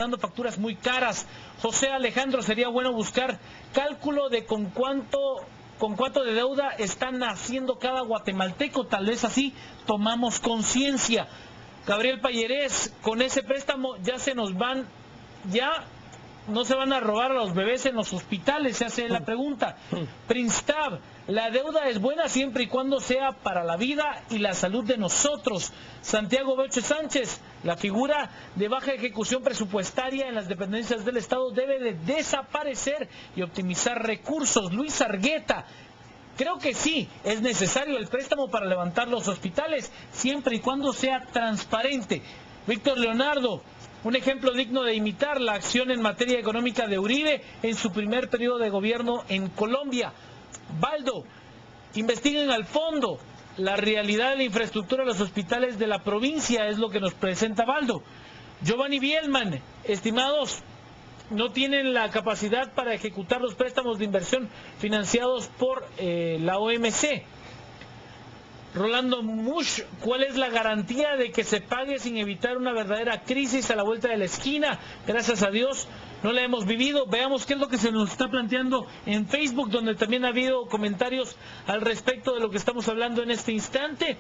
dando facturas muy caras. José Alejandro, sería bueno buscar cálculo de con cuánto de deuda están haciendo cada guatemalteco, tal vez así tomamos conciencia. Gabriel Pallerés, con ese préstamo ya no se van a robar a los bebés en los hospitales, se hace la pregunta. Prince Tab, la deuda es buena siempre y cuando sea para la vida y la salud de nosotros. Santiago Beche Sánchez, la figura de baja ejecución presupuestaria en las dependencias del Estado debe de desaparecer y optimizar recursos. Luis Argueta, creo que sí, es necesario el préstamo para levantar los hospitales, siempre y cuando sea transparente. Víctor Leonardo, un ejemplo digno de imitar la acción en materia económica de Uribe en su primer periodo de gobierno en Colombia. Baldo, investiguen al fondo la realidad de la infraestructura de los hospitales de la provincia, es lo que nos presenta Baldo. Giovanni Bielman, estimados, no tienen la capacidad para ejecutar los préstamos de inversión financiados por la OMC. Rolando Mush, ¿cuál es la garantía de que se pague sin evitar una verdadera crisis a la vuelta de la esquina? Gracias a Dios no la hemos vivido. Veamos qué es lo que se nos está planteando en Facebook, donde también ha habido comentarios al respecto de lo que estamos hablando en este instante.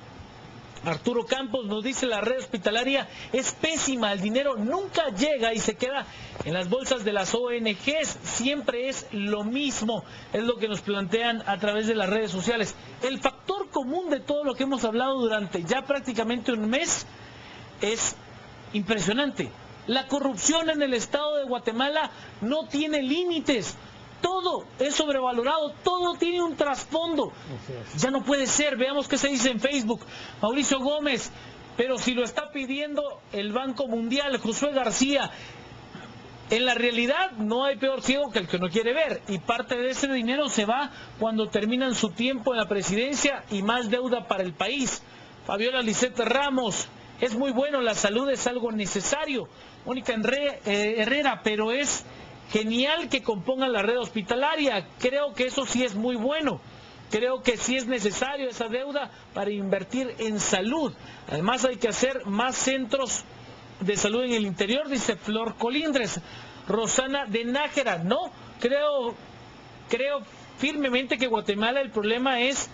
Arturo Campos nos dice: la red hospitalaria es pésima, el dinero nunca llega y se queda en las bolsas de las ONGs, siempre es lo mismo, es lo que nos plantean a través de las redes sociales. El factor común de todo lo que hemos hablado durante ya prácticamente un mes es impresionante. La corrupción en el estado de Guatemala no tiene límites. Todo es sobrevalorado, todo tiene un trasfondo. Ya no puede ser. Veamos qué se dice en Facebook. Mauricio Gómez, pero si lo está pidiendo el Banco Mundial. Josué García, en la realidad no hay peor ciego que el que no quiere ver, y parte de ese dinero se va cuando terminan su tiempo en la presidencia y más deuda para el país. Fabiola Lisette Ramos, es muy bueno, la salud es algo necesario. Mónica Herrera, pero es genial que compongan la red hospitalaria, creo que eso sí es muy bueno, creo que sí es necesario esa deuda para invertir en salud. Además hay que hacer más centros de salud en el interior, dice Flor Colindres. Rosana de Nájera, no, creo firmemente que Guatemala el problema es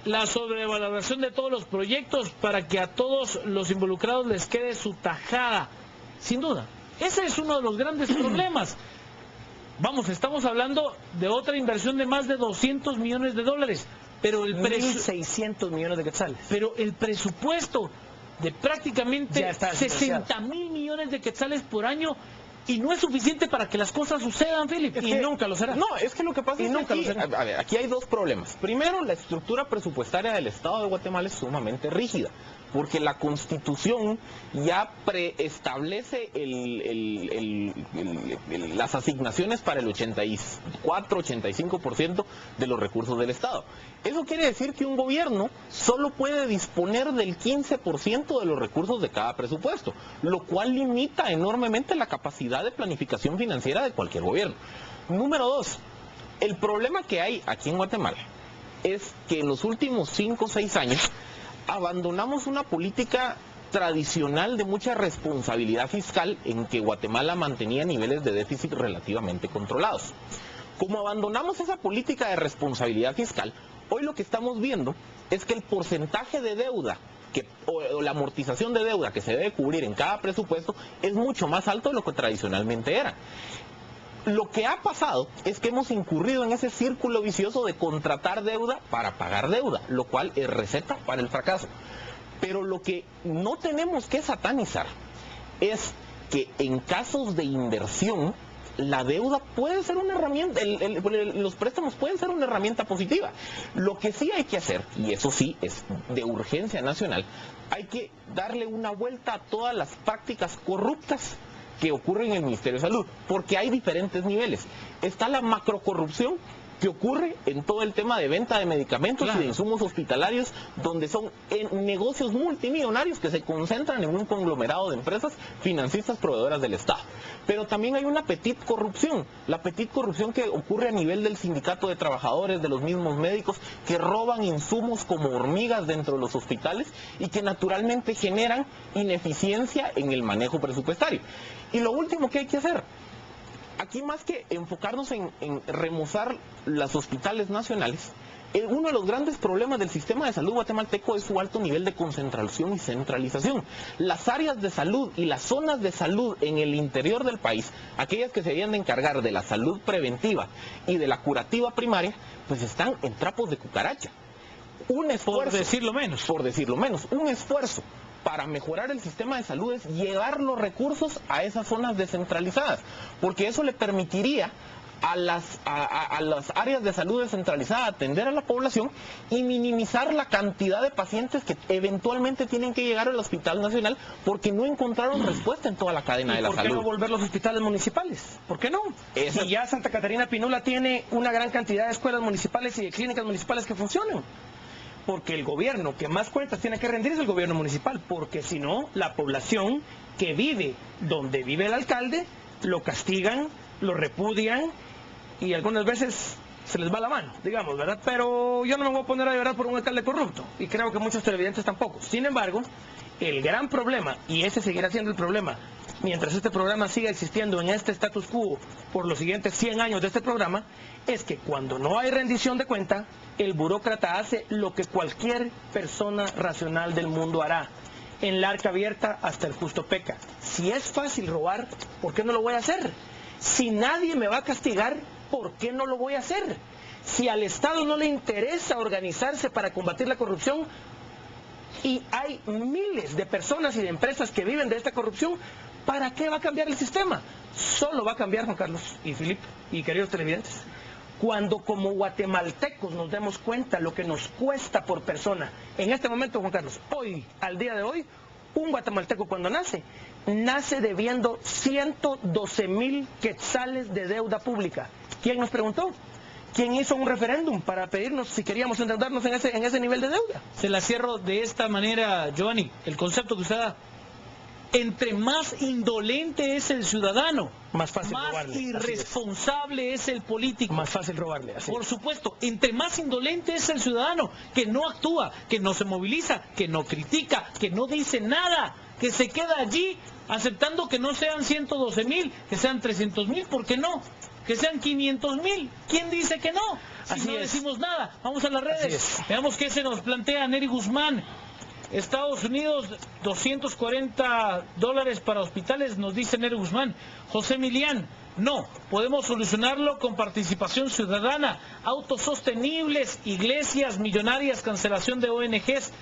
la sobrevaloración de todos los proyectos para que a todos los involucrados les quede su tajada, sin duda. Ese es uno de los grandes problemas. Vamos, estamos hablando de otra inversión de más de 200 millones de dólares, pero el 1.600 millones de quetzales. Pero el presupuesto de prácticamente 60.000 millones de quetzales por año, y no es suficiente para que las cosas sucedan, Philip, y nunca lo será. No, es que lo que pasa es que a ver, aquí hay dos problemas. Primero, la estructura presupuestaria del Estado de Guatemala es sumamente rígida, porque la Constitución ya preestablece las asignaciones para el 84-85% de los recursos del Estado. Eso quiere decir que un gobierno solo puede disponer del 15% de los recursos de cada presupuesto, lo cual limita enormemente la capacidad de planificación financiera de cualquier gobierno. Número dos, el problema que hay aquí en Guatemala es que en los últimos 5 o 6 años abandonamos una política tradicional de mucha responsabilidad fiscal en que Guatemala mantenía niveles de déficit relativamente controlados. Como abandonamos esa política de responsabilidad fiscal, hoy lo que estamos viendo es que el porcentaje de deuda o la amortización de deuda que se debe cubrir en cada presupuesto es mucho más alto de lo que tradicionalmente era. Lo que ha pasado es que hemos incurrido en ese círculo vicioso de contratar deuda para pagar deuda, lo cual es receta para el fracaso. Pero lo que no tenemos que satanizar es que en casos de inversión, la deuda puede ser una herramienta, los préstamos pueden ser una herramienta positiva. Lo que sí hay que hacer, y eso sí es de urgencia nacional, hay que darle una vuelta a todas las prácticas corruptas que ocurren en el Ministerio de Salud, porque hay diferentes niveles. Está la macrocorrupción, que ocurre en todo el tema de venta de medicamentos y de insumos hospitalarios, donde son negocios multimillonarios que se concentran en un conglomerado de empresas financistas proveedoras del Estado. Pero también hay una petit corrupción, la petit corrupción que ocurre a nivel del sindicato de trabajadores, de los mismos médicos, que roban insumos como hormigas dentro de los hospitales y que naturalmente generan ineficiencia en el manejo presupuestario. Y lo último que hay que hacer, aquí más que enfocarnos en remozar los hospitales nacionales, uno de los grandes problemas del sistema de salud guatemalteco es su alto nivel de concentración y centralización. Las áreas de salud y las zonas de salud en el interior del país, aquellas que se debían de encargar de la salud preventiva y de la curativa primaria, pues están en trapos de cucaracha. Un esfuerzo, por decirlo menos, un esfuerzo para mejorar el sistema de salud es llevar los recursos a esas zonas descentralizadas, porque eso le permitiría a las áreas de salud descentralizada atender a la población y minimizar la cantidad de pacientes que eventualmente tienen que llegar al Hospital Nacional porque no encontraron respuesta en toda la cadena de la salud. ¿Por qué no volver los hospitales municipales? ¿Por qué no? Si ya Santa Catarina Pinula tiene una gran cantidad de escuelas municipales y de clínicas municipales que funcionan. Porque el gobierno que más cuentas tiene que rendir es el gobierno municipal, porque si no, la población que vive donde vive el alcalde, lo castigan, lo repudian, y algunas veces se les va la mano, digamos, ¿verdad? Pero yo no me voy a poner a llorar por un alcalde corrupto, y creo que muchos televidentes tampoco. Sin embargo, el gran problema, y ese seguirá siendo el problema, mientras este programa siga existiendo en este status quo por los siguientes 100 años de este programa, es que cuando no hay rendición de cuenta, el burócrata hace lo que cualquier persona racional del mundo hará. En la arca abierta hasta el justo peca. Si es fácil robar, ¿por qué no lo voy a hacer? Si nadie me va a castigar, ¿por qué no lo voy a hacer? Si al Estado no le interesa organizarse para combatir la corrupción, y hay miles de personas y de empresas que viven de esta corrupción, ¿para qué va a cambiar el sistema? Solo va a cambiar, Juan Carlos y Filipe y queridos televidentes, cuando como guatemaltecos nos demos cuenta lo que nos cuesta por persona. En este momento, Juan Carlos, hoy, al día de hoy, un guatemalteco cuando nace debiendo 112,000 quetzales de deuda pública. ¿Quién nos preguntó? ¿Quién hizo un referéndum para pedirnos si queríamos endeudarnos en ese nivel de deuda? Se la cierro de esta manera, Giovanni, el concepto que usted da. Entre más indolente es el ciudadano, más fácil más robarle, irresponsable es el político. Más fácil robarle, así. Por supuesto, entre más indolente es el ciudadano, que no actúa, que no se moviliza, que no critica, que no dice nada, que se queda allí aceptando que no sean 112,000, que sean 300,000, ¿por qué no? Que sean 500,000, ¿quién dice que no? Si así no es. Decimos nada, vamos a las redes, veamos qué se nos plantea Nery Guzmán. Estados Unidos, $240 para hospitales, nos dice Nery Guzmán. José Milián, no, podemos solucionarlo con participación ciudadana, autos sostenibles, iglesias millonarias, cancelación de ONGs.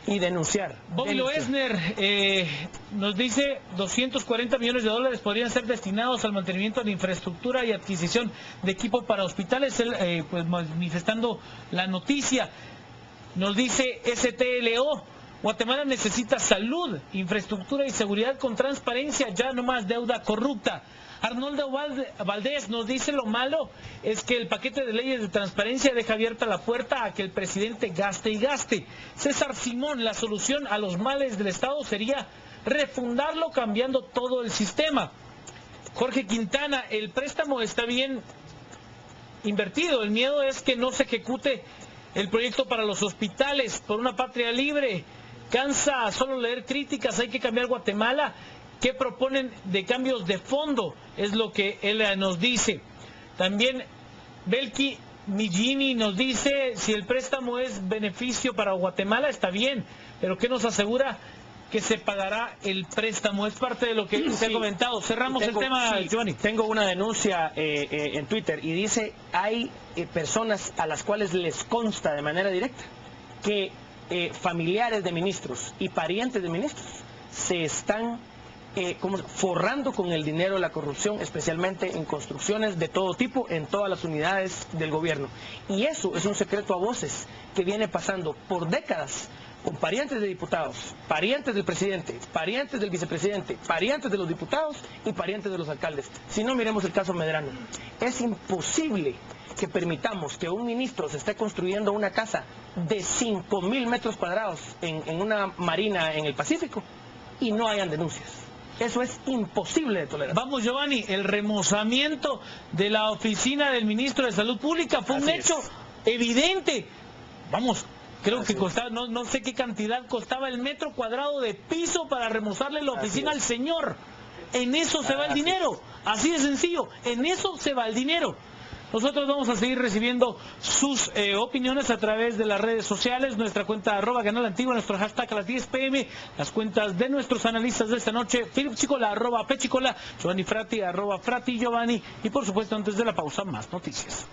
Y denunciar. Bobby Loesner nos dice $240 millones podrían ser destinados al mantenimiento de la infraestructura y adquisición de equipo para hospitales, pues manifestando la noticia. Nos dice STLO, Guatemala necesita salud, infraestructura y seguridad con transparencia, ya no más deuda corrupta. Arnoldo Valdés nos dice lo malo es que el paquete de leyes de transparencia deja abierta la puerta a que el presidente gaste y gaste. César Simón, la solución a los males del Estado sería refundarlo cambiando todo el sistema. Jorge Quintana, el préstamo está bien invertido, el miedo es que no se ejecute el proyecto para los hospitales. Por una patria libre, cansa solo leer críticas, hay que cambiar Guatemala. ¿Qué proponen de cambios de fondo? Es lo que él nos dice. También Belki Millini nos dice, si el préstamo es beneficio para Guatemala, está bien, pero ¿qué nos asegura que se pagará el préstamo? Es parte de lo que se ha comentado. Cerramos el tema, Giovanni. Tengo una denuncia en Twitter y dice, hay personas a las cuales les consta de manera directa que familiares de ministros y parientes de ministros se están forrando con el dinero de la corrupción, especialmente en construcciones de todo tipo, en todas las unidades del gobierno. Y eso es un secreto a voces que viene pasando por décadas con parientes de diputados, parientes del presidente, parientes del vicepresidente, parientes de los diputados y parientes de los alcaldes. Si no, miremos el caso Medrano. Es imposible que permitamos que un ministro se esté construyendo una casa de 5,000 metros cuadrados en una marina en el Pacífico y no hayan denuncias. Eso es imposible de tolerar. Vamos, Giovanni, el remozamiento de la oficina del ministro de Salud Pública fue un hecho evidente. Vamos, creo que costaba, no sé qué cantidad costaba el metro cuadrado de piso para remozarle la oficina al señor. En eso se va el dinero. Así de sencillo, en eso se va el dinero. Nosotros vamos a seguir recibiendo sus opiniones a través de las redes sociales, nuestra cuenta @Canal Antigua, nuestro hashtag a las 10 p.m, las cuentas de nuestros analistas de esta noche, Philip Chicola, @Pechicola, Giovanni Frati, @Frati Giovanni, y por supuesto antes de la pausa, más noticias.